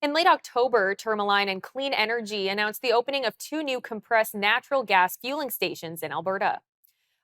In late October, Tourmaline and Clean Energy announced the opening of two new compressed natural gas fueling stations in Alberta.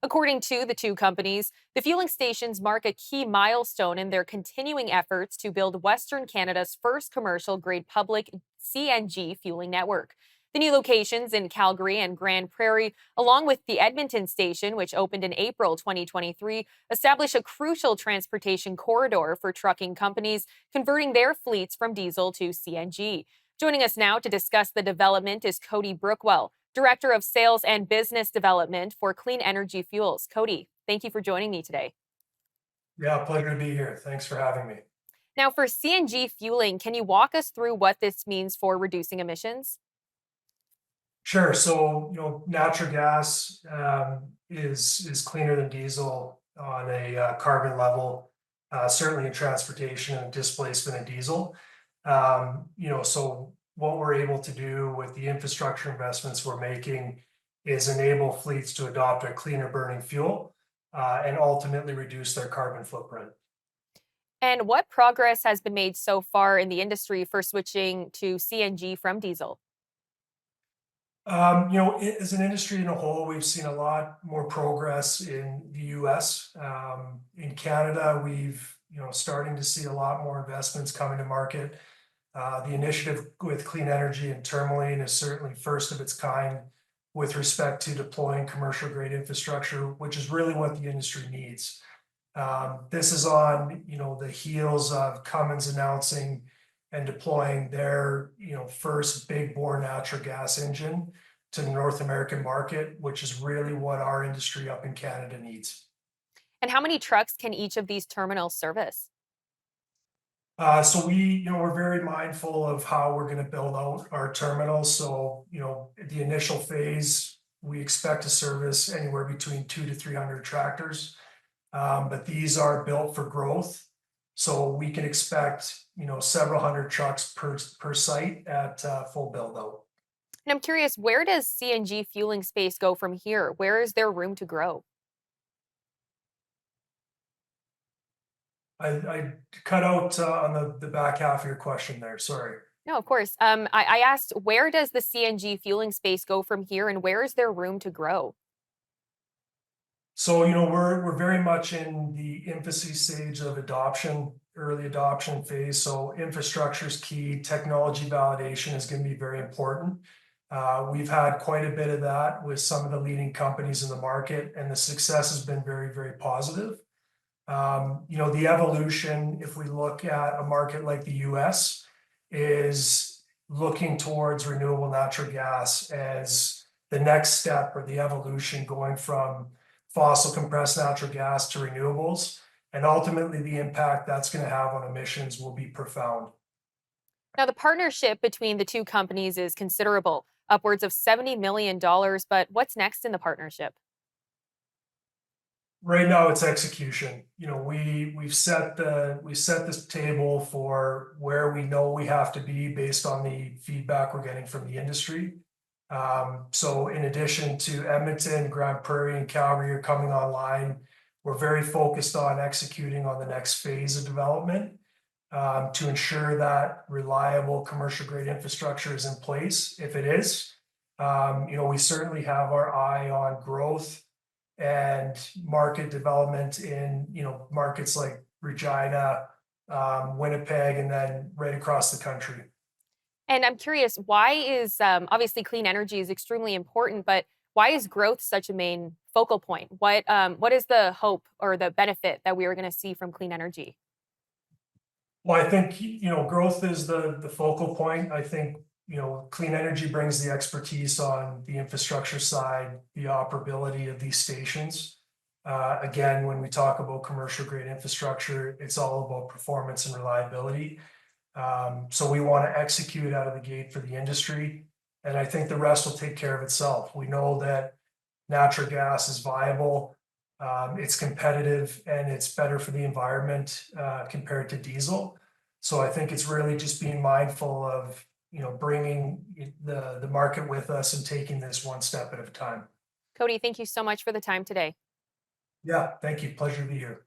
According to the two companies, the fueling stations mark a key milestone in their continuing efforts to build Western Canada's first commercial grade public CNG fueling network. The new locations in Calgary and Grand Prairie, along with the Edmonton station, which opened in April 2023, establish a crucial transportation corridor for trucking companies converting their fleets from diesel to CNG. Joining us now to discuss the development is Cody Brookwell, Director of Sales and Business Development for Clean Energy Fuels. Cody, thank you for joining me today. Yeah, pleasure to be here. Thanks for having me. Now, for CNG fueling, can you walk us through what this means for reducing emissions? Sure. So, natural gas is cleaner than diesel on a carbon level, certainly in transportation and displacement of diesel. So what we're able to do with the infrastructure investments we're making is enable fleets to adopt a cleaner burning fuel and ultimately reduce their carbon footprint. And what progress has been made so far in the industry for switching to CNG from diesel? As an industry in a whole, we've seen a lot more progress in the US. In Canada, we've, starting to see a lot more investments coming to market. The initiative with Clean Energy and Tourmaline is certainly first of its kind with respect to deploying commercial grade infrastructure, which is really what the industry needs. This is on, the heels of Cummins announcing and deploying their, first big bore natural gas engine to the North American market, which is really what our industry up in Canada needs. And how many trucks can each of these terminals service? So we're very mindful of how we're going to build out our terminals. So, the initial phase, we expect to service anywhere between 200 to 300 tractors. But these are built for growth. So we can expect, several hundred trucks per site at full build out. And I'm curious, where does CNG fueling space go from here? Where is there room to grow? I cut out on the back half of your question there. Sorry. No, of course. I asked, where does the CNG fueling space go from here, and where is there room to grow? So, we're very much in the infancy stage of adoption, early adoption phase. So infrastructure is key. Technology validation is going to be very important. We've had quite a bit of that with some of the leading companies in the market, and the success has been very, very positive. The evolution, if we look at a market like the US, is looking towards renewable natural gas as the next step or the evolution going from fossil compressed natural gas to renewables. And ultimately, the impact that's going to have on emissions will be profound. Now, the partnership between the two companies is considerable, upwards of $70 million. But what's next in the partnership? Right now, it's execution. We set this table for where we know we have to be based on the feedback we're getting from the industry. So in addition to Edmonton, Grand Prairie, and Calgary are coming online, we're very focused on executing on the next phase of development to ensure that reliable commercial grade infrastructure is in place. If it is, we certainly have our eye on growth and market development in markets like Regina, Winnipeg, and then right across the country. And I'm curious, why is obviously clean energy is extremely important, but why is growth such a main focal point? What is the hope or the benefit that we are going to see from clean energy? Well, I think growth is the focal point. I think clean energy brings the expertise on the infrastructure side, the operability of these stations. Again, when we talk about commercial grade infrastructure, it's all about performance and reliability. So we want to execute out of the gate for the industry, and I think the rest will take care of itself. We know that natural gas is viable, it's competitive, and it's better for the environment compared to diesel. So I think it's really just being mindful of bringing the market with us and taking this one step at a time. Cody, thank you so much for the time today. Yeah, thank you. Pleasure to be here.